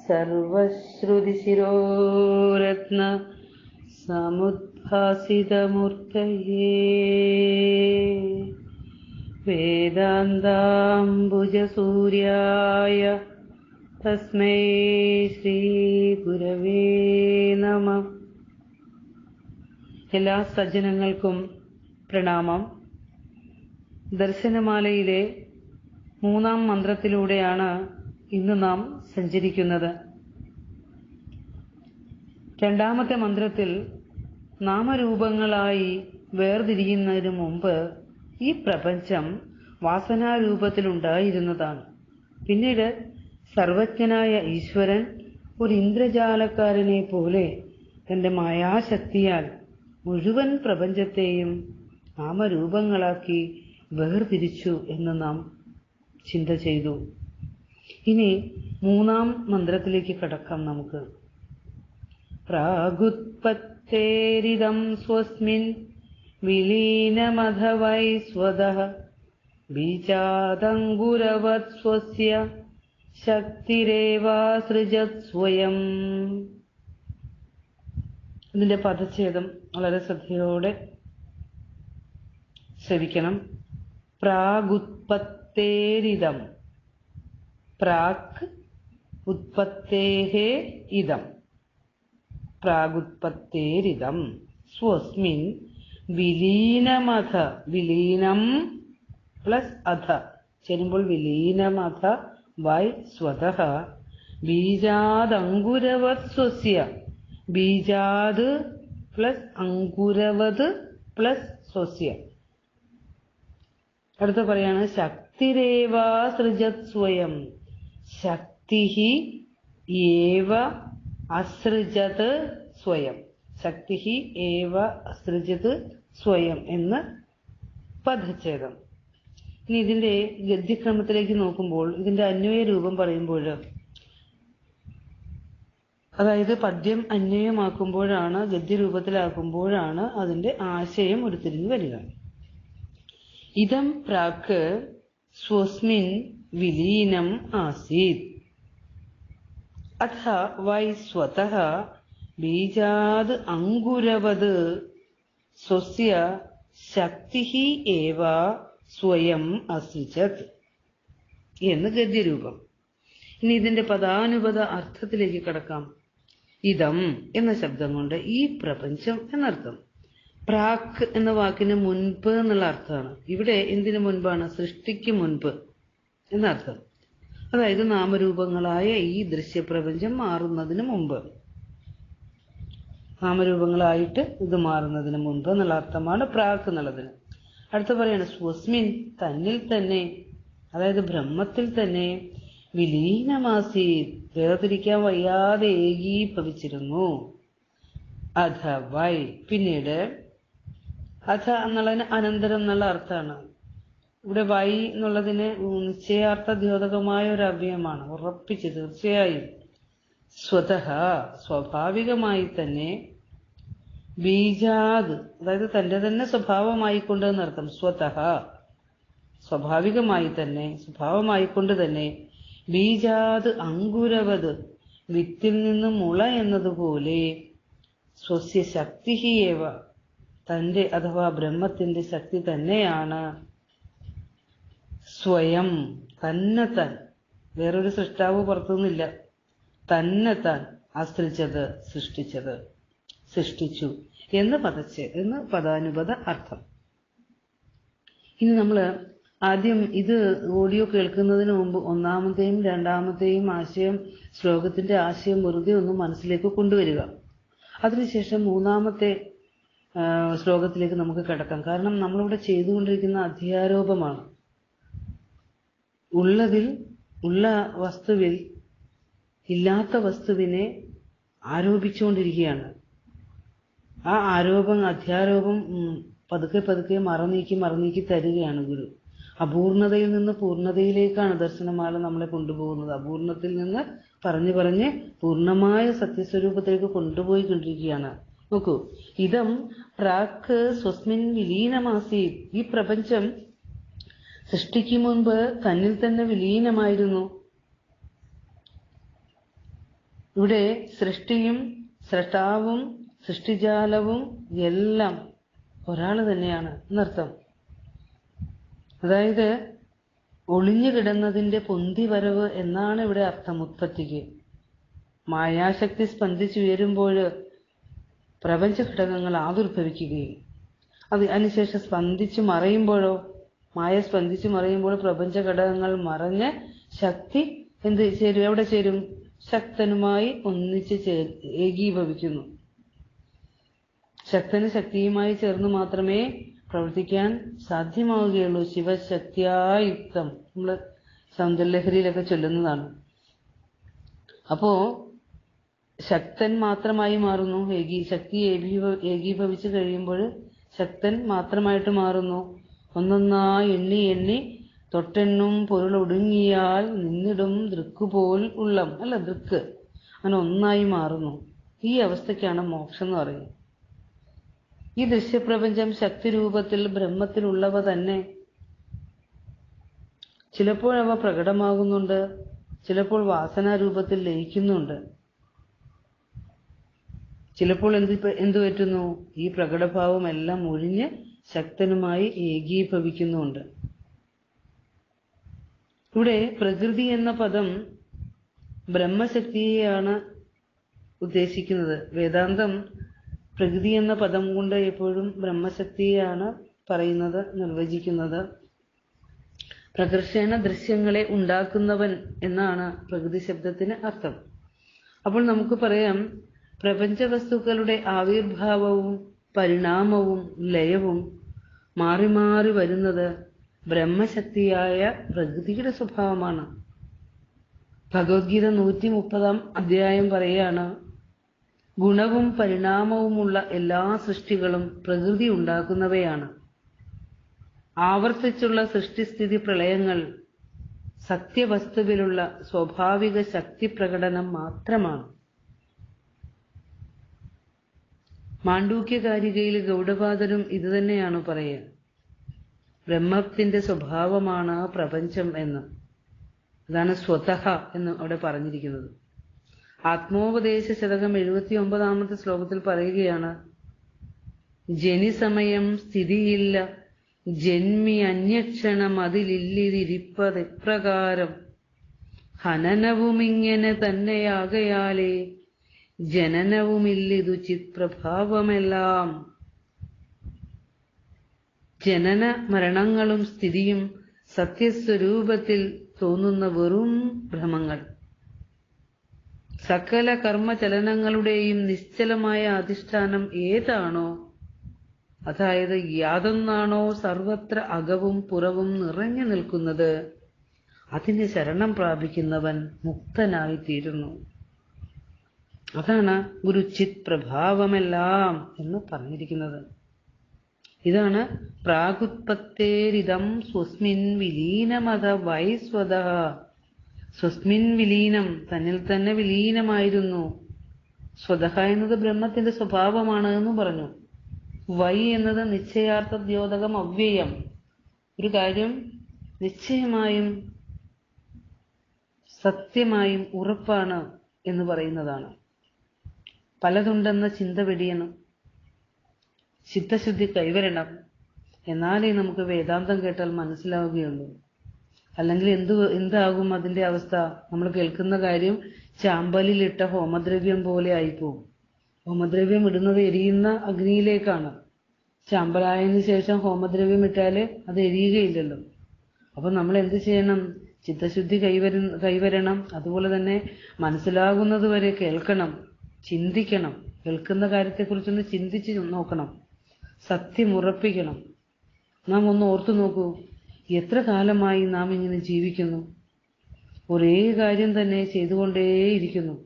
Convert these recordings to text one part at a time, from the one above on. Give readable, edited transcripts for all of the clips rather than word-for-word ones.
സർവശ്രുതിശിരോരത്ന സമുദ്ഭാസിതമൂർത്തയേ വേദാന്താംബുജസൂര്യായ തസ്മൈ ശ്രീ ഗുരവേ നമഃ. എല്ലാ സജ്ജനങ്ങൾക്കും പ്രണാമം. ദർശനമാലയിലെ 3-ാം മന്ത്രത്തിലൂടെയാണ് ഇന്ന് നാം സഞ്ചരിക്കുന്നത്. 2-ാമത്തെ മന്ത്രത്തിൽ നാമരൂപങ്ങളായി വേർതിരിയുന്നതിന് മുമ്പ് ഈ പ്രപഞ്ചം വാസനാരൂപത്തിലുണ്ടായിരുന്നതാണ്. പിന്നീട് സർവജ്ഞനായ ഈശ്വരൻ ഒരു ഇന്ദ്രജാലക്കാരനെ പോലെ തന്റെ മായാശക്തിയാൽ മുഴുവൻ പ്രപഞ്ചത്തെയും നാമരൂപങ്ങളാക്കി വേർതിരിച്ചു എന്ന് നാം ചിന്ത ചെയ്തു. ഇനി 3-ാം മന്ത്രത്തിലേക്ക് കടക്കാം. നമുക്ക് പ്രാഗുത്പത്തേരിദം സ്വസ്മിൻ വിലീനമധവൈ സ്വതഃ ബീജാദംഗുരവത് സ്വസ്യ ശക്തിരേവാസൃജത് സ്വയം. ഇതിന്റെ പദച്ഛേദം വളരെ ശ്രദ്ധയോടെ ശ്രവിക്കണം. പ്രാഗുത്പത്തേരിദം, പ്രാക് ഉത്പത്തേഹേ ഇദം, പ്രാഗുത്പത്തേരിദം സ്വസ്മിൻ വിലീനമധ, വിലീനം പ്ലസ് അധ ചേരുമ്പോൾ വിലീനമധ വൈ സ്വതഃ ബീജാദംഗുരവത് സ്വസ്യ, ബീജാത് പ്ലസ് അങ്കുരവത് പ്ലസ് സ്വസ്യ. അടുത്ത പറയാണ് ശക്തിരേവാ സൃജത് സ്വയം, ശക്തി ഏവ അസൃജത് സ്വയം, ശക്തി ഏവ അസൃജത് സ്വയം എന്ന് പദച്ഛേദം. ഇനി ഇതിന്റെ ഗദ്യക്രമത്തിലേക്ക് നോക്കുമ്പോൾ ഇതിന്റെ അന്വയ രൂപം പറയുമ്പോൾ, അതായത് പദ്യം അന്വയമാക്കുമ്പോഴാണ്, ഗദ്യരൂപത്തിലാക്കുമ്പോഴാണ് അതിന്റെ ആശയം ഉരുത്തിരിഞ്ഞു വരിക. ഇദം പ്രാക് സ്വസ്മിൻ വിലീനം ആസീത് അഥ വൈ സ്വതഃ ബീജാത് അങ്കുരവത് സ്വസ്യ ശക്തി ഏവ സ്വയം അസൃജത് എന്ന് ഗദ്യരൂപം. ഇനി ഇതിന്റെ പദാനുപദ അർത്ഥത്തിലേക്ക് കടക്കാം. ഇദം എന്ന ശബ്ദം കൊണ്ട് ഈ പ്രപഞ്ചം എന്നർത്ഥം. പ്രാക് എന്ന വാക്കിന് മുൻപ് എന്നുള്ള അർത്ഥമാണ്. ഇവിടെ എന്തിനു മുൻപാണ്? സൃഷ്ടിക്ക് മുൻപ് എന്നർത്ഥം. അതായത് നാമരൂപങ്ങളായ ഈ ദൃശ്യപ്രപഞ്ചം മാറുന്നതിന് മുമ്പ്, നാമരൂപങ്ങളായിട്ട് ഇത് മാറുന്നതിന് മുൻപ് എന്നുള്ള അർത്ഥമാണ് പ്രാക് എന്നുള്ളതിന്. അടുത്ത പറയാണ് സ്വസ്മിൻ, തന്നിൽ തന്നെ, അതായത് ബ്രഹ്മത്തിൽ തന്നെ, വിലീനമാസി, വേർതിരിക്കാൻ വയ്യാതെ ഏകീഭവിച്ചിരുന്നു. അധ വൈ, പിന്നീട് അധ എന്നുള്ളതിന് അനന്തരം എന്നുള്ള അർത്ഥമാണ്. ഇവിടെ വൈ എന്നുള്ളതിന് നിശ്ചയാർത്ഥ ദ്യോതകമായ ഒരു അവ്യയമാണ്, ഉറപ്പിച്ച് തീർച്ചയായും. സ്വതഃ, സ്വാഭാവികമായി തന്നെ, ബീജാത്, അതായത് തന്റെ തന്നെ സ്വഭാവമായിക്കൊണ്ട് എന്നർത്ഥം. സ്വതഃ, സ്വാഭാവികമായി തന്നെ, സ്വഭാവമായിക്കൊണ്ട് തന്നെ, ബീജാത് അങ്കുരവത്, വിത്തിൽ നിന്ന് മുള എന്നതുപോലെ, സ്വസ്യ ശക്തി ഏവ, തന്റെ അഥവാ ബ്രഹ്മത്തിന്റെ ശക്തി തന്നെയാണ്, സ്വയം, തന്നെത്താൻ, വേറൊരു സൃഷ്ടാവ് പുറത്തുനിന്നില്ല, തന്നെത്താൻ അസൃജത്, സൃഷ്ടിച്ചു എന്ന് പദാനുപദ അർത്ഥം. ഇനി നമ്മള് ആദ്യം ഇത് ഓഡിയോ കേൾക്കുന്നതിന് മുമ്പ് 1-ാമത്തെയും 2-ാമത്തെയും ആശയം, ശ്ലോകത്തിന്റെ ആശയം വെറുതെ ഒന്ന് മനസ്സിലേക്ക് കൊണ്ടുവരിക. അതിനുശേഷം 3-ാമത്തെ ശ്ലോകത്തിലേക്ക് നമുക്ക് കിടക്കാം. കാരണം നമ്മളിവിടെ ചെയ്തുകൊണ്ടിരിക്കുന്ന അധ്യാരോപമാണ്. ഉള്ള വസ്തുവിൽ ഇല്ലാത്ത വസ്തുവിനെ ആരോപിച്ചുകൊണ്ടിരിക്കുകയാണ്. ആ അധ്യാരോപം പതുക്കെ മറനീക്കി തരികയാണ് ഗുരു. അപൂർണതയിൽ നിന്ന് പൂർണ്ണതയിലേക്കാണ് ദർശനമാല നമ്മളെ കൊണ്ടുപോകുന്നത്. അപൂർണത്തിൽ നിന്ന് പറഞ്ഞ് പൂർണ്ണമായ സത്യസ്വരൂപത്തിലേക്ക് കൊണ്ടുപോയിക്കൊണ്ടിരിക്കുകയാണ്. നോക്കൂ, ഇതം പ്രാക് സ്വസ്മിൻ വിലീനമാസി, ഈ പ്രപഞ്ചം സൃഷ്ടിക്ക് മുൻപ് തന്നിൽ തന്നെ വിലീനമായിരുന്നു. ഇവിടെ സൃഷ്ടിയും സ്രഷ്ടാവും സൃഷ്ടിജാലവും എല്ലാം ഒരാൾ തന്നെയാണ് എന്നർത്ഥം. അതായത് ഒളിഞ്ഞു കിടന്നതിന്റെ പൊന്തി വരവ് എന്നാണ് ഇവിടെ അർത്ഥം. ഉത്പത്തിക്ക് മായാശക്തി സ്പന്ദിച്ചുയരുമ്പോൾ പ്രപഞ്ച ഘടകങ്ങൾ ആവിർഭവിക്കുകയും അതിനുശേഷം സ്പന്ദിച്ചു മറയുമ്പോഴോ, മായ സ്പന്ദിച്ചു മറയുമ്പോൾ പ്രപഞ്ച ഘടകങ്ങൾ മറഞ്ഞ് ശക്തി ചേരും? എവിടെ ചേരും? ശക്തനുമായി ഒന്നിച്ച് ഏകീഭവിക്കുന്നു. ശക്തന് ശക്തിയുമായി ചേർന്ന് മാത്രമേ പ്രവർത്തിക്കാൻ സാധ്യമാവുകയുള്ളൂ. ശിവശക്തിയായുക്തം നമ്മള് സൗന്ദര്യലഹരിയിലൊക്കെ ചൊല്ലുന്നതാണ്. അപ്പോ ശക്തൻ മാത്രമായി മാറുന്നു. ശക്തി ഏകീഭവിച്ചു കഴിയുമ്പോൾ ശക്തൻ മാത്രമായിട്ട് മാറുന്നു. ഒന്നൊന്നായി എണ്ണി എണ്ണി തൊട്ടെണ്ണും പൊരുളൊടുങ്ങിയാൽ നിന്നിടും ദൃക്കുപോൽ ഉള്ളം, അല്ല ദൃക്ക്, അങ്ങനെ ഒന്നായി മാറുന്നു. ഈ അവസ്ഥയ്ക്കാണ് മോക്ഷം എന്ന് പറയുന്നത്. ഈ ദൃശ്യപ്രപഞ്ചം ശക്തി രൂപത്തിൽ ബ്രഹ്മത്തിലുള്ളവ തന്നെ. ചിലപ്പോഴവ പ്രകടമാകുന്നുണ്ട്, ചിലപ്പോൾ വാസനാരൂപത്തിൽ ലയിക്കുന്നുണ്ട്. ചിലപ്പോൾ എന്തു പറ്റുന്നു? ഈ പ്രകടഭാവം എല്ലാം ഒഴിഞ്ഞ് ശക്തനുമായി ഏകീഭവിക്കുന്നുണ്ട്. ഇവിടെ പ്രകൃതി എന്ന പദം ബ്രഹ്മശക്തിയെയാണ് ഉദ്ദേശിക്കുന്നത്. വേദാന്തം പ്രകൃതി എന്ന പദം കൊണ്ട് എപ്പോഴും ബ്രഹ്മശക്തിയെയാണ് പറയുന്നത്, നിർവചിക്കുന്നത്. പ്രകർഷേണ ദൃശ്യങ്ങളെ ഉണ്ടാക്കുന്നവൻ എന്നാണ് പ്രകൃതി ശബ്ദത്തിന് അർത്ഥം. അപ്പോൾ നമുക്ക് പറയാം, പ്രപഞ്ച വസ്തുക്കളുടെ ആവിർഭാവവും പരിണാമവും ലയവും മാറി മാറി വരുന്നത് ബ്രഹ്മശക്തിയായ പ്രകൃതിയുടെ സ്വഭാവമാണ്. ഭഗവത്ഗീത 130 അധ്യായം പറയുകയാണ്, ഗുണവും പരിണാമവുമുള്ള എല്ലാ സൃഷ്ടികളും പ്രകൃതി ഉണ്ടാക്കുന്നവയാണ്. ആവർത്തിച്ചുള്ള സൃഷ്ടിസ്ഥിതി പ്രളയങ്ങൾ സത്യവസ്തുവിലുള്ള സ്വാഭാവിക ശക്തി പ്രകടനം മാത്രമാണ്. മാണ്ഡൂക്യകാരികയിൽ ഗൗഡപാദരും ഇതുതന്നെയാണ് പറയുക. ബ്രഹ്മത്തിന്റെ സ്വഭാവമാണ് പ്രപഞ്ചം എന്ന്. അതാണ് സ്വതഹ എന്ന് അവിടെ പറഞ്ഞിരിക്കുന്നത്. ആത്മോപദേശ ശതകം 79 ശ്ലോകത്തിൽ പറയുകയാണ്, ജനിസമയം സ്ഥിതിയില്ല ജന്മി അന്യക്ഷണം അതിലില്ലിരിപ്പതെപ്രകാരം ഹനനവുമിങ്ങനെ തന്നെയാകയാലേ ജനനവുമില്ലിതു ചിത്പ്രഭാവമെല്ലാം. ജനന മരണങ്ങളും സ്ഥിതിയും സത്യസ്വരൂപത്തിൽ തോന്നുന്ന വെറും ഭ്രമങ്ങൾ. സകല കർമ്മചലനങ്ങളുടെയും നിശ്ചലമായ അധിഷ്ഠാനം ഏതാണോ, അതായത് യാതൊന്നാണോ സർവത്ര അകവും പുറവും നിറഞ്ഞു നിൽക്കുന്നത്, അതിന് ശരണം പ്രാപിക്കുന്നവൻ മുക്തനായിത്തീരുന്നു. അതാണ് ഗുരുചിത് പ്രഭാവമെല്ലാം എന്ന് പറഞ്ഞിരിക്കുന്നത്. ഇതാണ് പ്രാഗുത്പത്തേരിതം സ്വസ്മിൻ വിലീനമത വൈസ്വത. സ്വസ്മിൻ വിലീനം, തന്നിൽ തന്നെ വിലീനമായിരുന്നു. സ്വതഹ എന്നത് ബ്രഹ്മത്തിന്റെ സ്വഭാവമാണ് എന്നും പറഞ്ഞു. വൈ എന്നത് നിശ്ചയാർത്ഥ ദ്യോതകം, അവ്യയം. ഒരു കാര്യം നിശ്ചയമായും സത്യമായും ഉറപ്പാണ് എന്ന് പറയുന്നതാണ്. പലതുണ്ടെന്ന ചിന്ത വെടിയണം, ചിത്തശുദ്ധി കൈവരണം. എന്നാലേ നമുക്ക് വേദാന്തം കേട്ടാൽ മനസ്സിലാവുകയുള്ളൂ. അല്ലെങ്കിൽ എന്താകും അതിന്റെ അവസ്ഥ? നമ്മൾ കേൾക്കുന്ന കാര്യം ചാമ്പലിലിട്ട ഹോമദ്രവ്യം പോലെ ആയിപ്പോവും. ഹോമദ്രവ്യം ഇടുന്നത് എരിയുന്ന അഗ്നിയിലേക്കാണ്. ചാമ്പലായതിനു ശേഷം ഹോമദ്രവ്യം ഇട്ടാല് അത് എരിയുകയില്ലല്ലോ. അപ്പൊ നമ്മൾ എന്ത് ചെയ്യണം? ചിത്തശുദ്ധി കൈവരണം. അതുപോലെ തന്നെ മനസ്സിലാകുന്നത് വരെ കേൾക്കണം, ചിന്തിക്കണം. കേൾക്കുന്ന കാര്യത്തെക്കുറിച്ചൊന്ന് ചിന്തിച്ച് നോക്കണം, സത്യം ഉറപ്പിക്കണം. നാം ഒന്ന് ഓർത്തു നോക്കൂ, എത്ര കാലമായി നാം ഇങ്ങനെ ജീവിക്കുന്നു? ഒരേ കാര്യം തന്നെ ചെയ്തുകൊണ്ടേയിരിക്കുന്നു.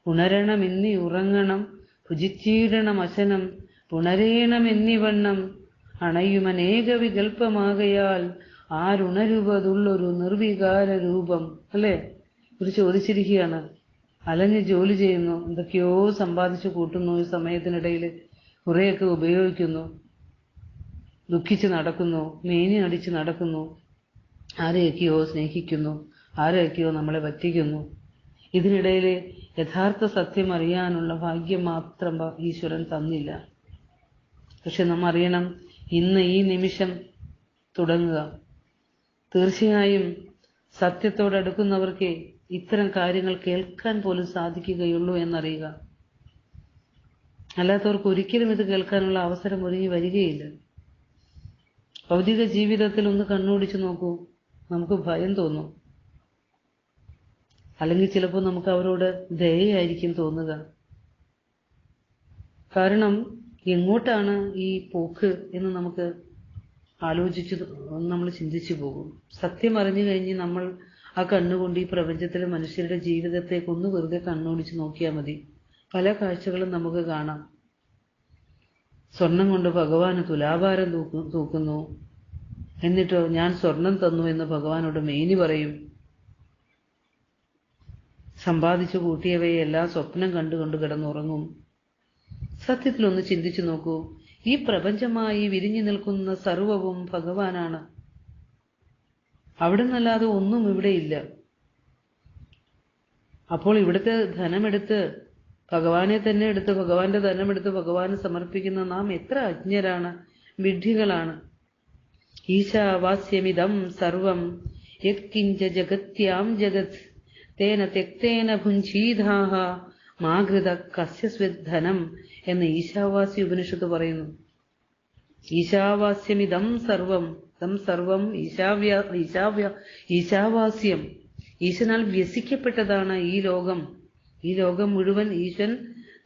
ഉണരണമെന്നി ഉറങ്ങണം, ഭുജിച്ചീടണം അശനം, പുണരേണമെന്നിവണ്ണം അണയുമനേക വികൽപ്പമാകയാൽ ആരുണരുവതുള്ളൊരു നിർവികാര രൂപം. അല്ലേ? ഒരു ചോദിച്ചിരിക്കുകയാണ്. അലഞ്ഞ് ജോലി ചെയ്യുന്നു, എന്തൊക്കെയോ സമ്പാദിച്ചു കൂട്ടുന്നു, ഈ സമയത്തിനിടയിൽ കുറേയൊക്കെ ഉപയോഗിക്കുന്നു, ദുഃഖിച്ച് നടക്കുന്നു, മേനി അടിച്ച് നടക്കുന്നു. ആരെയൊക്കെയോ സ്നേഹിക്കുന്നു, ആരെയൊക്കെയോ നമ്മളെ പറ്റിക്കുന്നു. ഇതിനിടയിൽ യഥാർത്ഥ സത്യം അറിയാനുള്ള ഭാഗ്യം മാത്രം ഈശ്വരൻ തന്നില്ല. പക്ഷെ നാം അറിയണം, ഇന്ന് ഈ നിമിഷം തുടങ്ങുക. തീർച്ചയായും സത്യത്തോടടുക്കുന്നവർക്ക് ഇത്തരം കാര്യങ്ങൾ കേൾക്കാൻ പോലും സാധിക്കുകയുള്ളൂ എന്നറിയുക. അല്ലാത്തവർക്ക് ഒരിക്കലും ഇത് കേൾക്കാനുള്ള അവസരം ഒരുങ്ങി വരികയില്ല. ഭൗതിക ജീവിതത്തിൽ ഒന്ന് കണ്ണോടിച്ചു നോക്കൂ, നമുക്ക് ഭയം തോന്നും. അല്ലെങ്കിൽ ചിലപ്പോൾ നമുക്ക് അവരോട് ദയയായിരിക്കും തോന്നുക. കാരണം എങ്ങോട്ടാണ് ഈ പോക്ക് എന്ന് നമുക്ക് നമ്മൾ ചിന്തിച്ചു പോകും. സത്യം അറിഞ്ഞു കഴിഞ്ഞ് നമ്മൾ ആ കണ്ണുകൊണ്ട് ഈ പ്രപഞ്ചത്തിലെ മനുഷ്യരുടെ ജീവിതത്തേക്ക് ഒന്ന് വെറുതെ കണ്ണോടിച്ച് നോക്കിയാൽ മതി. പല കാഴ്ചകളും നമുക്ക് കാണാം. സ്വർണം കൊണ്ട് ഭഗവാന് തുലാഭാരം തൂക്കുന്നു. എന്നിട്ടോ ഞാൻ സ്വർണം തന്നു എന്ന് ഭഗവാനോട് മേനി പറയും. സമ്പാദിച്ചു കൂട്ടിയവയെല്ലാം സ്വപ്നം കണ്ടുകൊണ്ട് കിടന്നുറങ്ങും. സത്യത്തിലൊന്ന് ചിന്തിച്ചു നോക്കൂ, ഈ പ്രപഞ്ചമായി വിരിഞ്ഞു നിൽക്കുന്ന സർവവും ഭഗവാനാണ്. അവിടെ നിന്നല്ലാതെ ഒന്നും ഇവിടെയില്ല. അപ്പോൾ ഇവിടുത്തെ ധനമെടുത്ത് ഭഗവാനെ തന്നെ എടുത്ത്, ഭഗവാന്റെ ധനമെടുത്ത് ഭഗവാന് സമർപ്പിക്കുന്ന നാം എത്ര അജ്ഞരാണ്, വിഡ്ഢികളാണ്. ഈശാവാസ്യമിതം സർവം യത്കിഞ്ച ജഗത്യാം ജഗത് തേന തെക്തേന ഭുഞ്ചീധാഹ മാകൃത കസ്യസ്വധനം എന്ന് ഈശാവാസ്യ ഉപനിഷത്ത് പറയുന്നു. ഈശാവാസ്യമിതം സർവം, ഇതം സർവം ഈശാവാസ്യം, ഈശനാൽ വ്യസിക്കപ്പെട്ടതാണ് ഈ ലോകം. ഈ ലോകം മുഴുവൻ ഈശൻ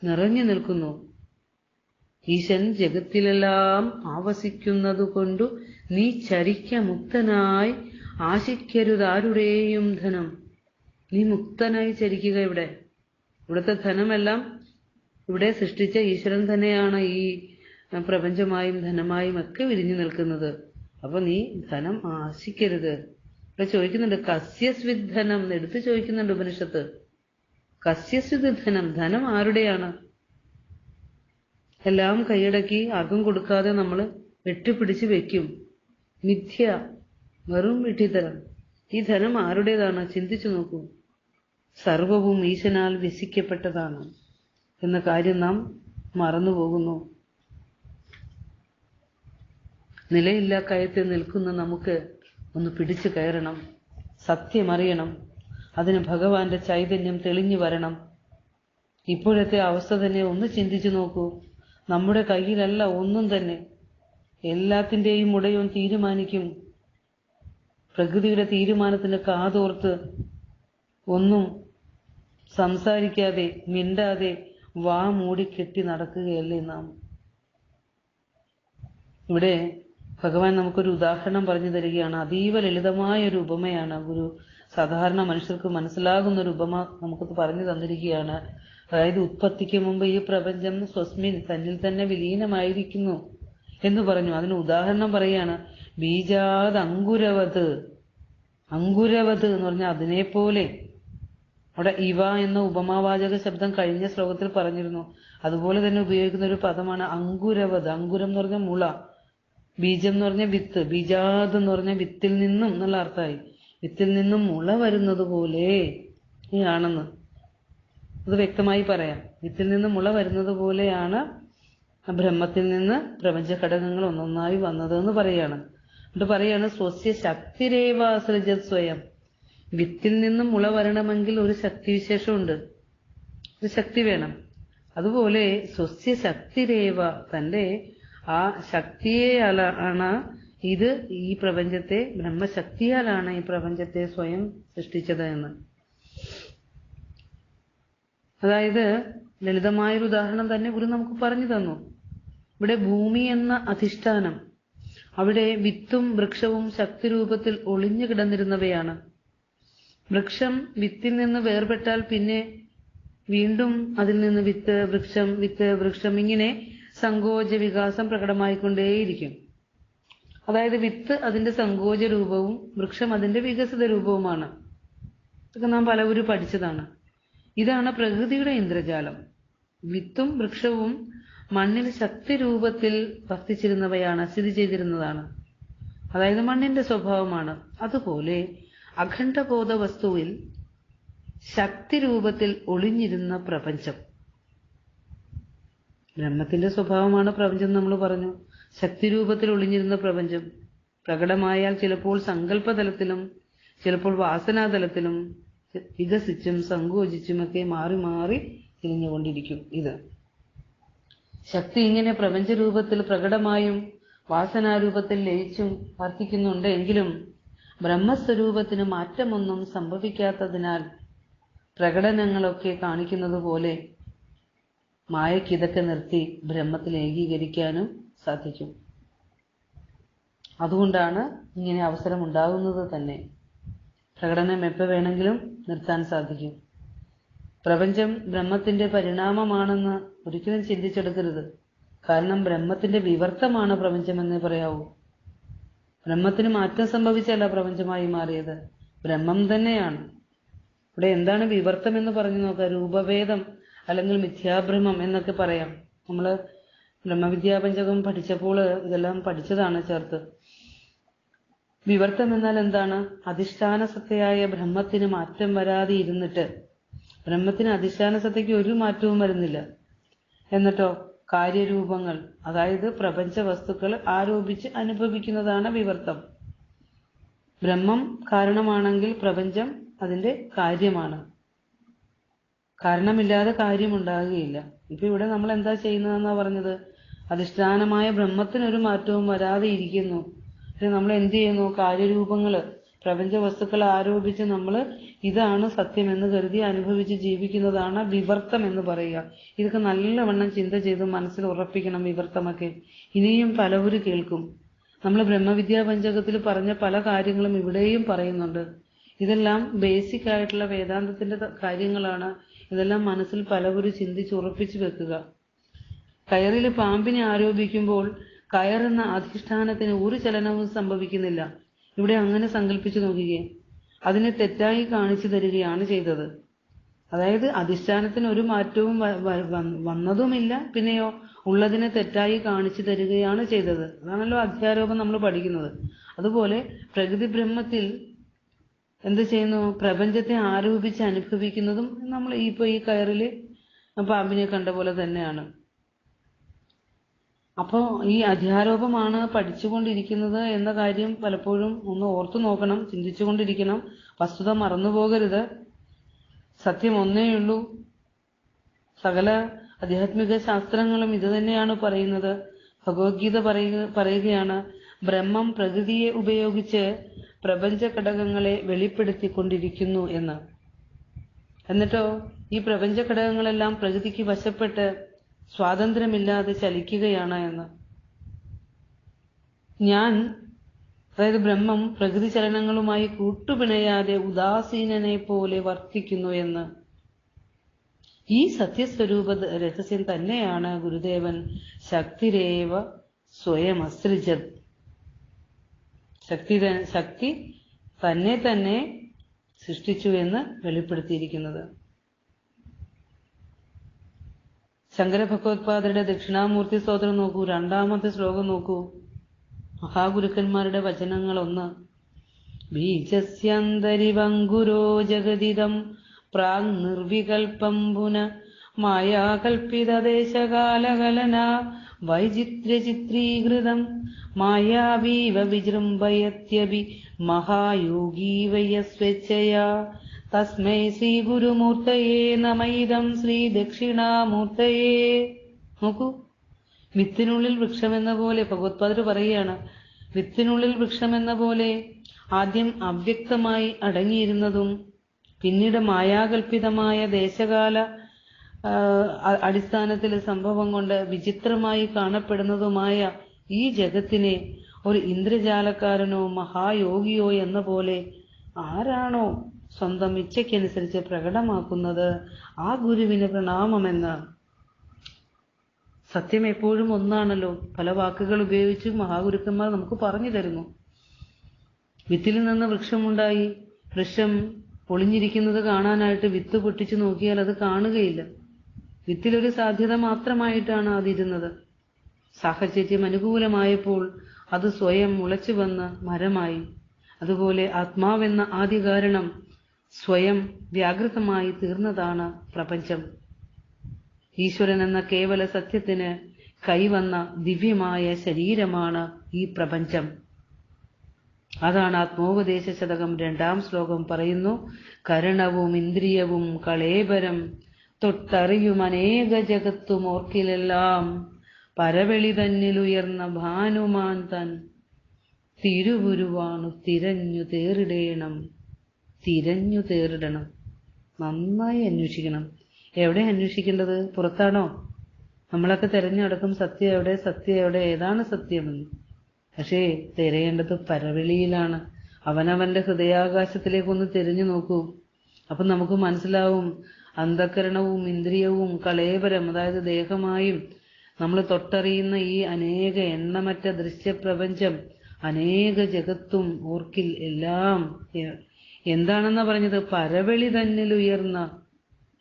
നിറഞ്ഞു നിൽക്കുന്നു. ഈശൻ ജഗത്തിലെല്ലാം ആവസിക്കുന്നതുകൊണ്ടു നീ ചരിക്ക മുക്തനായി ആശിക്കരുതാരുടെയും ധനം. നീ മുക്തനായി ചരിക്കുക. ഇവിടുത്തെ ധനമെല്ലാം ഇവിടെ സൃഷ്ടിച്ച ഈശ്വരൻ തന്നെയാണ് ഈ പ്രപഞ്ചമായും ധനമായും ഒക്കെ വിരിഞ്ഞു നിൽക്കുന്നത്. അപ്പൊ നീ ധനം ആശിക്കരുത്. ഇവിടെ ചോദിക്കുന്നുണ്ട് കസ്യസ്വിത് ധനം, എടുത്ത് ചോദിക്കുന്നുണ്ട് ഉപനിഷത്ത്. കസ്യസ്വിത് ധനം, ധനം ആരുടെയാണ്? എല്ലാം കൈയടക്കി ആർക്കും കൊടുക്കാതെ നമ്മൾ വെട്ടിപ്പിടിച്ച് വെക്കും. മിഥ്യ, വെറും വിഡ്ഢിത്തരം. ഈ ധനം ആരുടേതാണ്? ചിന്തിച്ചു നോക്കൂ. സർവവും ഈശനാൽ വ്യസിക്കപ്പെട്ടതാണ് എന്ന കാര്യം നാം മറന്നുപോകുന്നു. നിലയില്ലാ കയത്തിൽ നിൽക്കുന്ന നമുക്ക് ഒന്ന് പിടിച്ചു കയറണം, സത്യമറിയണം. അതിന് ഭഗവാന്റെ ചൈതന്യം തെളിഞ്ഞു വരണം. ഇപ്പോഴത്തെ അവസ്ഥ തന്നെ ഒന്ന് ചിന്തിച്ചു നോക്കൂ. നമ്മുടെ കയ്യിലല്ല ഒന്നും തന്നെ. എല്ലാത്തിൻ്റെയും ഉടയോൻ തീരുമാനിക്കും. പ്രകൃതിയുടെ തീരുമാനത്തിന് കാതോർത്ത് ഒന്നും സംസാരിക്കാതെ മിണ്ടാതെ വാ മൂടിക്കെട്ടി നടക്കുകയല്ലേ നാം. ഇവിടെ ഭഗവാൻ നമുക്കൊരു ഉദാഹരണം പറഞ്ഞു തരികയാണ്. അതീവ ലളിതമായൊരു ഉപമയാണ്. ഒരു സാധാരണ മനുഷ്യർക്ക് മനസ്സിലാകുന്ന ഒരു ഉപമ നമുക്കത് പറഞ്ഞു തന്നിരിക്കുകയാണ്. അതായത് ഉത്പത്തിക്ക് മുമ്പ് ഈ പ്രപഞ്ചം സ്വസ്മിൻ, തന്നിൽ തന്നെ വിലീനമായിരിക്കുന്നു എന്ന് പറഞ്ഞു. അതിന് ഉദാഹരണം പറയാണ്, ബീജാത് അങ്കുരവത്. അങ്കുരവത് എന്ന് പറഞ്ഞാൽ അതിനെപ്പോലെ. അവിടെ ഇവ എന്ന ഉപമാവാചക ശബ്ദം കഴിഞ്ഞ ശ്ലോകത്തിൽ പറഞ്ഞിരുന്നു. അതുപോലെ തന്നെ ഉപയോഗിക്കുന്ന ഒരു പദമാണ് അങ്കുരവത്. അങ്കുരം എന്ന് പറഞ്ഞാൽ മുള, ബീജം എന്ന് പറഞ്ഞാൽ വിത്ത്, ബീജാത് എന്ന് പറഞ്ഞാൽ വിത്തിൽ നിന്നും എന്നുള്ള അർത്ഥമായി. വിത്തിൽ നിന്നും മുള വരുന്നത് പോലെ ആണെന്ന് അത് വ്യക്തമായി പറയാം. വിത്തിൽ നിന്ന് മുള വരുന്നത് പോലെയാണ് ബ്രഹ്മത്തിൽ നിന്ന് പ്രപഞ്ച ഘടകങ്ങൾ ഒന്നൊന്നായി വന്നതെന്ന് പറയാണ്. എന്നിട്ട് പറയാണ് സ്വസ്യ ശക്തിരേവ സൃജത് സ്വയം. വിത്തിൽ നിന്നും മുള വരണമെങ്കിൽ ഒരു ശക്തിവിശേഷമുണ്ട്, ഒരു ശക്തി വേണം. അതുപോലെ സ്വസ്യ ശക്തിരേവ, തൻ്റെ ആ ശക്തിയാലാണ് ഇത് ഈ പ്രപഞ്ചത്തെ, ബ്രഹ്മശക്തിയാലാണ് ഈ പ്രപഞ്ചത്തെ സ്വയം സൃഷ്ടിച്ചത് എന്ന്. അതായത് ലളിതമായൊരു ഉദാഹരണം തന്നെ ഗുരു നമുക്ക് പറഞ്ഞു തന്നു. ഇവിടെ ഭൂമി എന്ന അധിഷ്ഠാനം, അവിടെ വിത്തും വൃക്ഷവും ശക്തി രൂപത്തിൽ ഒളിഞ്ഞു കിടന്നിരുന്നവയാണ്. വൃക്ഷം വിത്തിൽ നിന്ന് വേർപെട്ടാൽ പിന്നെ വീണ്ടും അതിൽ നിന്ന് വിത്ത് വൃക്ഷം, വിത്ത് വൃക്ഷം, ഇങ്ങനെ സങ്കോച വികാസം പ്രകടമായിക്കൊണ്ടേയിരിക്കും. അതായത് വിത്ത് അതിന്റെ സങ്കോച രൂപവും വൃക്ഷം അതിന്റെ വികസിത രൂപവുമാണ്. ഇതൊക്കെ നാം പലവരും പഠിച്ചതാണ്. ഇതാണ് പ്രകൃതിയുടെ ഇന്ദ്രജാലം. വിത്തും വൃക്ഷവും മണ്ണിൽ ശക്തി രൂപത്തിൽ വർത്തിച്ചിരുന്നവയാണ്, സ്ഥിതി ചെയ്തിരുന്നതാണ്. അതായത് മണ്ണിന്റെ സ്വഭാവമാണ്. അതുപോലെ അഖണ്ഡബോധ വസ്തുവിൽ ശക്തി രൂപത്തിൽ ഒളിഞ്ഞിരുന്ന പ്രപഞ്ചം, ബ്രഹ്മത്തിന്റെ സ്വഭാവമാണ് പ്രപഞ്ചം നമ്മൾ പറഞ്ഞു. ശക്തി രൂപത്തിൽ ഒളിഞ്ഞിരുന്ന പ്രപഞ്ചം പ്രകടമായാൽ ചിലപ്പോൾ സങ്കല്പതലത്തിലും ചിലപ്പോൾ വാസനാതലത്തിലും വികസിച്ചും സങ്കോചിച്ചുമൊക്കെ മാറി മാറി തിരിഞ്ഞുകൊണ്ടിരിക്കും. ഇത് ശക്തി ഇങ്ങനെ പ്രപഞ്ചരൂപത്തിൽ പ്രകടമായും വാസനാരൂപത്തിൽ ലയിച്ചും വർത്തിക്കുന്നുണ്ട്. എങ്കിലും ബ്രഹ്മസ്വരൂപത്തിന് മാറ്റമൊന്നും സംഭവിക്കാത്തതിനാൽ പ്രകടനങ്ങളൊക്കെ കാണിക്കുന്നത് പോലെ മായക്കിതൊക്കെ നിർത്തി ബ്രഹ്മത്തിൽ ഏകീകരിക്കാനും സാധിക്കും. അതുകൊണ്ടാണ് ഇങ്ങനെ അവസരം ഉണ്ടാകുന്നത് തന്നെ. പ്രകടനം എപ്പോൾ വേണമെങ്കിലും നിർത്താൻ സാധിക്കും. പ്രപഞ്ചം ബ്രഹ്മത്തിന്റെ പരിണാമമാണെന്ന് ഒരിക്കലും ചിന്തിച്ചെടുക്കരുത്. കാരണം ബ്രഹ്മത്തിന്റെ വിവർത്തമാണ് പ്രപഞ്ചമെന്നേ പറയാവൂ. ബ്രഹ്മത്തിന് മാറ്റം സംഭവിച്ചല്ല പ്രപഞ്ചമായി മാറിയത്, ബ്രഹ്മം തന്നെയാണ്. ഇവിടെ എന്താണ് വിവർത്തം എന്ന് പറഞ്ഞു നോക്കുക. രൂപഭേദം അല്ലെങ്കിൽ മിഥ്യാഭ്രമം എന്നൊക്കെ പറയാം. നമ്മള് ബ്രഹ്മവിദ്യാപഞ്ചകം പഠിച്ചപ്പോൾ ഇതെല്ലാം പഠിച്ചതാണ് ചേർത്ത്. വിവർത്തം എന്നാൽ എന്താണ്? അധിഷ്ഠാന സത്തയായ ബ്രഹ്മത്തിന് മാറ്റം വരാതെ ഇരുന്നിട്ട്, ബ്രഹ്മത്തിന് അധിഷ്ഠാന സത്തയ്ക്ക് ഒരു മാറ്റവും വരുന്നില്ല, എന്നിട്ടോ കാര്യരൂപങ്ങൾ, അതായത് പ്രപഞ്ച വസ്തുക്കൾ ആരോപിച്ച് അനുഭവിക്കുന്നതാണ് വിവർത്തം. ബ്രഹ്മം കാരണമാണെങ്കിൽ പ്രപഞ്ചം അതിന്റെ കാര്യമാണ്. കാരണമില്ലാതെ കാര്യമുണ്ടാകുകയില്ല. ഇപ്പൊ ഇവിടെ നമ്മൾ എന്താ ചെയ്യുന്നതെന്നാ പറഞ്ഞത്? അധിഷ്ഠാനമായ ബ്രഹ്മത്തിനൊരു മാറ്റവും വരാതെ ഇരിക്കുന്നു. നമ്മൾ എന്ത് ചെയ്യുന്നു? കാര്യരൂപങ്ങള്, പ്രപഞ്ച വസ്തുക്കൾ ആരോപിച്ച് നമ്മൾ ഇതാണ് സത്യം എന്ന് കരുതി അനുഭവിച്ച് ജീവിക്കുന്നതാണ് വിവർത്തം എന്ന് പറയുക. ഇതൊക്കെ നല്ലവണ്ണം ചിന്ത ചെയ്ത് മനസ്സിൽ ഉറപ്പിക്കണം. വിവർത്തമൊക്കെ ഇനിയും പലവരും കേൾക്കും. നമ്മൾ ബ്രഹ്മവിദ്യാപഞ്ചകത്തിൽ പറഞ്ഞ പല കാര്യങ്ങളും ഇവിടെയും പറയുന്നുണ്ട്. ഇതെല്ലാം ബേസിക് ആയിട്ടുള്ള വേദാന്തത്തിന്റെ കാര്യങ്ങളാണ്. ഇതെല്ലാം മനസ്സിൽ പലവരും ചിന്തിച്ചുറപ്പിച്ചു വെക്കുക. കയറിൽ പാമ്പിനെ ആരോപിക്കുമ്പോൾ കയറെന്ന അധിഷ്ഠാനത്തിന് ഒരു ചലനവും സംഭവിക്കുന്നില്ല. ഇവിടെ അങ്ങനെ സങ്കല്പിച്ചു നോക്കുകയും അതിനെ തെറ്റായി കാണിച്ചു തരികയാണ് ചെയ്തത്. അതായത് അധിഷ്ഠാനത്തിന് ഒരു മാറ്റവും വന്നതുമില്ല, പിന്നെയോ ഉള്ളതിനെ തെറ്റായി കാണിച്ചു തരികയാണ് ചെയ്തത്. അതാണല്ലോ അധ്യാരോപം നമ്മൾ പഠിക്കുന്നത്. അതുപോലെ പ്രകൃതി ബ്രഹ്മത്തിൽ എന്ത് ചെയ്യുന്നു? പ്രപഞ്ചത്തെ ആരോപിച്ച് അനുഭവിക്കുന്നതും നമ്മൾ ഇപ്പൊ ഈ കയറില് പാമ്പിനെ കണ്ട പോലെ തന്നെയാണ്. അപ്പോ ഈ അധ്യാരോപമാണ് പഠിച്ചുകൊണ്ടിരിക്കുന്നത് എന്ന കാര്യം പലപ്പോഴും ഒന്ന് ഓർത്തു നോക്കണം, ചിന്തിച്ചുകൊണ്ടിരിക്കണം. വസ്തുത മറന്നുപോകരുത്. സത്യം ഒന്നേയുള്ളൂ. സകല ആധ്യാത്മിക ശാസ്ത്രങ്ങളും ഇത് തന്നെയാണ് പറയുന്നത്. ഭഗവത്ഗീത പറയുകയാണ്, ബ്രഹ്മം പ്രകൃതിയെ ഉപയോഗിച്ച് പ്രപഞ്ച ഘടകങ്ങളെ വെളിപ്പെടുത്തിക്കൊണ്ടിരിക്കുന്നു എന്ന്. എന്നിട്ടോ ഈ പ്രപഞ്ച ഘടകങ്ങളെല്ലാം പ്രകൃതിക്ക് വശപ്പെട്ട് സ്വാതന്ത്ര്യമില്ലാതെ ചലിക്കുകയാണ് എന്ന്. ഞാൻ, അതായത് ബ്രഹ്മം പ്രകൃതി ചലനങ്ങളുമായി കൂട്ടുപിണയാതെ ഉദാസീനനെ പോലെ വർത്തിക്കുന്നു എന്ന്. ഈ സത്യസ്വരൂപ രഹസ്യം തന്നെയാണ് ഗുരുദേവൻ ശക്തിരേവ സ്വയമസൃജത്, ശക്തി തന്നെ സൃഷ്ടിച്ചു എന്ന് വെളിപ്പെടുത്തിയിരിക്കുന്നത്. ശങ്കരഭഗവത്പാദരുടെ ദക്ഷിണാമൂർത്തി സ്തോത്രം നോക്കൂ, 2ാമത്തെ ശ്ലോകം നോക്കൂ. മഹാഗുരുക്കന്മാരുടെ വചനങ്ങൾ 1. ബീജസ്യന്തരിവങ്കുരോ ജഗതിദം പ്രാഗ് നിർവികൽപം പുന മായാകൽപിതദേശകാലകലന വൈചിത്ര്യചിത്രീകൃതം മായാവീവ വിജൃംഭയത്യപി മഹായോഗീവയ സ്വേച്ഛയാ തസ്മൈ ശ്രീ ഗുരുമൂർത്തയേ നമൈദം ശ്രീ ദക്ഷിണാമൂർത്തയേ. നോക്കൂ, വിത്തിനുള്ളിൽ വൃക്ഷമെന്ന പോലെ ഭഗവത്പാദർ പറയുകയാണ്, വിത്തിനുള്ളിൽ വൃക്ഷമെന്ന പോലെ ആദ്യം അവ്യക്തമായി അടങ്ങിയിരുന്നതും പിന്നീട് മായാകൽപിതമായ ദേശകാല അടിസ്ഥാനത്തിൽ സംഭവം കൊണ്ട് വിചിത്രമായി കാണപ്പെടുന്നതുമായ ഈ ജഗത്തിനെ ഒരു ഇന്ദ്രജാലക്കാരനോ മഹായോഗിയോ എന്ന പോലെ ആരാണോ സ്വന്തം ഇച്ഛയ്ക്കനുസരിച്ച് പ്രകടമാക്കുന്നത് ആ ഗുരുവിന് പ്രണാമമെന്ന്. സത്യം എപ്പോഴും ഒന്നാണല്ലോ. പല വാക്കുകൾ ഉപയോഗിച്ച് മഹാഗുരുക്കന്മാർ നമുക്ക് പറഞ്ഞു തരുന്നു. വിത്തിൽ നിന്ന് വൃക്ഷമുണ്ടായി. വൃക്ഷം പൊളിഞ്ഞിരിക്കുന്നത് കാണാനായിട്ട് വിത്ത് പൊട്ടിച്ചു നോക്കിയാൽ അത് കാണുകയില്ല. വിത്തിലൊരു സാധ്യത മാത്രമായിട്ടാണ് അതിരുന്നത്. സാഹചര്യം അനുകൂലമായപ്പോൾ അത് സ്വയം മുളച്ചു വന്ന് മരമായി. അതുപോലെ ആത്മാവെന്ന ആദികാരണം സ്വയം വ്യാകൃതമായി തീർന്നതാണ് പ്രപഞ്ചം. ഈശ്വരൻ എന്ന കേവല സത്യത്തിന് കൈവന്ന ദിവ്യമായ ശരീരമാണ് ഈ പ്രപഞ്ചം. അതാണ് ആത്മോപദേശ ശതകം 2-ാം ശ്ലോകം പറയുന്നു: കരണവും ഇന്ദ്രിയവും കളേബരം തൊട്ടറിയും അനേക ജഗത്തുമോർക്കിലെല്ലാം പരവെളി തന്നിലുയർന്ന ഭാനുമാൻ തൻ തിരുവുരുവാണു തിരഞ്ഞു തേറിടേണം. തിരഞ്ഞു തേറിടണം, നന്നായി അന്വേഷിക്കണം. എവിടെ അന്വേഷിക്കേണ്ടത്? പുറത്താണോ? നമ്മളൊക്കെ തിരഞ്ഞെടുക്കും സത്യം എവിടെ, സത്യം എവിടെ, ഏതാണ് സത്യമെന്ന്. പക്ഷേ തിരയേണ്ടത് പരവെളിയിലാണ്. അവനവന്റെ ഹൃദയാകാശത്തിലേക്കൊന്ന് തിരിഞ്ഞു നോക്കൂ. അപ്പം നമുക്ക് മനസ്സിലാവും, അന്ധകരണവും ഇന്ദ്രിയവും കളേബരം, അതായത് ദേഹമായും നമ്മൾ തൊട്ടറിയുന്ന ഈ അനേക എണ്ണമറ്റ ദൃശ്യപ്രപഞ്ചം, അനേക ജഗത്തും ഓർക്കിൽ എല്ലാം എന്താണെന്നാ പറഞ്ഞത്? പരവെളി തന്നിൽ ഉയർന്ന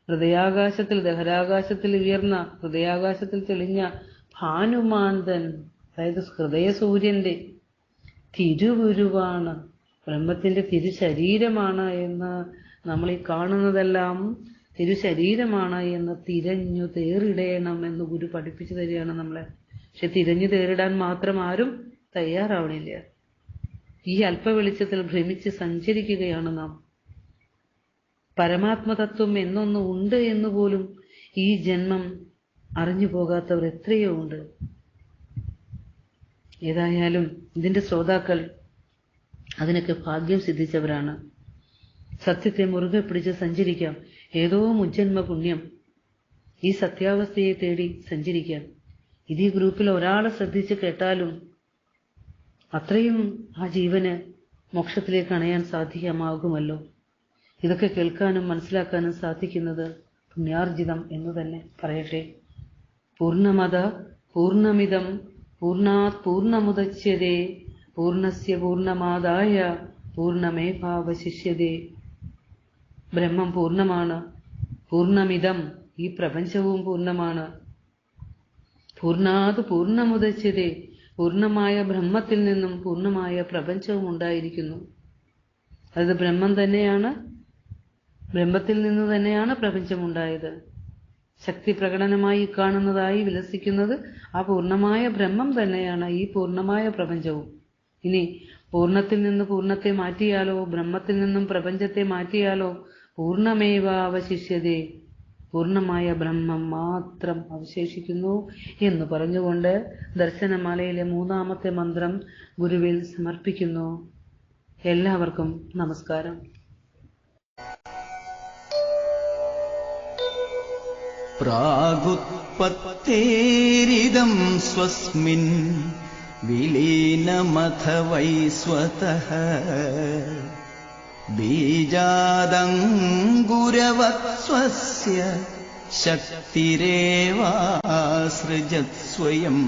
ഹൃദയാകാശത്തിൽ, ദഹരാകാശത്തിൽ ഉയർന്ന, ഹൃദയാകാശത്തിൽ തെളിഞ്ഞ ഭാനുമാന്തൻ, അതായത് ഹൃദയസൂര്യന്റെ തിരുവുരുവാണ്, ബ്രഹ്മത്തിന്റെ തിരുശരീരമാണ് എന്ന് നമ്മൾ ഈ കാണുന്നതെല്ലാം തിരുശരീരമാണ് എന്ന് തിരഞ്ഞു തേറിടേണം എന്ന് ഗുരു പഠിപ്പിച്ചു തരികയാണ് നമ്മളെ. പക്ഷെ തിരഞ്ഞു തേറിടാൻ മാത്രം ആരും തയ്യാറാവണില്ല. ഈ അല്പവെളിച്ചത്തിൽ ഭ്രമിച്ച് സഞ്ചരിക്കുകയാണ് നാം. പരമാത്മതത്വം എന്നൊന്ന് ഉണ്ട് എന്ന് പോലും ഈ ജന്മം അറിഞ്ഞു പോകാത്തവർ എത്രയോ ഉണ്ട്. ഏതായാലും ഇതിന്റെ ശ്രോതാക്കൾ അതിനൊക്കെ ഭാഗ്യം സിദ്ധിച്ചവരാണ്. സത്യത്തെ മുറുകെ പിടിച്ച് സഞ്ചരിക്കാം. ഏതോ മുജ്ജന്മ പുണ്യം ഈ സത്യാവസ്ഥയെ തേടി സഞ്ചരിക്കാം. ഇത് ഈ ഗ്രൂപ്പിൽ ഒരാളെ ശ്രദ്ധിച്ച് കേട്ടാലും അത്രയും ആ ജീവന് മോക്ഷത്തിലേക്ക് അണയാൻ സാധിക്കാമാകുമല്ലോ. ഇതൊക്കെ കേൾക്കാനും മനസ്സിലാക്കാനും സാധിക്കുന്നത് പുണ്യാർജിതം എന്ന് തന്നെ പറയട്ടെ. പൂർണ്ണമത പൂർണ്ണമിതം പൂർണ്ണാത് പൂർണ്ണമുദച്യതേ പൂർണ്ണസ്യ പൂർണ്ണമാദായ പൂർണ്ണമേവാവശിഷ്യതേ. ബ്രഹ്മം പൂർണ്ണമാണ്. പൂർണ്ണമിതം, ഈ പ്രപഞ്ചവും പൂർണ്ണമാണ്. പൂർണ്ണാത് പൂർണ്ണമുദച്യതേ, പൂർണ്ണമായ ബ്രഹ്മത്തിൽ നിന്നും പൂർണ്ണമായ പ്രപഞ്ചവും ഉണ്ടായിരിക്കുന്നു. അത് ബ്രഹ്മം തന്നെയാണ്, ബ്രഹ്മത്തിൽ നിന്ന് തന്നെയാണ് പ്രപഞ്ചമുണ്ടായത്. ശക്തി പ്രകടനമായി കാണുന്നതായി വിലസിക്കുന്നത് ആ പൂർണ്ണമായ ബ്രഹ്മം തന്നെയാണ് ഈ പൂർണ്ണമായ പ്രപഞ്ചവും. ഇനി പൂർണ്ണത്തിൽ നിന്ന് പൂർണ്ണത്തെ മാറ്റിയാലോ, ബ്രഹ്മത്തിൽ നിന്നും പ്രപഞ്ചത്തെ മാറ്റിയാലോ പൂർണ്ണമേവ അവശിഷ്യതേ, പൂർണ്ണമായ ബ്രഹ്മം മാത്രം അവശേഷിക്കുന്നു എന്ന് പറഞ്ഞുകൊണ്ട് ദർശനമാലയിലെ 3-ാമത്തെ മന്ത്രം ഗുരുവിൽ സമർപ്പിക്കുന്നു. എല്ലാവർക്കും നമസ്കാരം. പ്രാഗുത്പത്തേരിദം സ്വസ്മിൻ വിലീനമഥ വൈ സ്വതഃ ബീജാദംഗുരവത് സ്വസ്യ ശക്തിരേവാസൃജത് സ്വയം.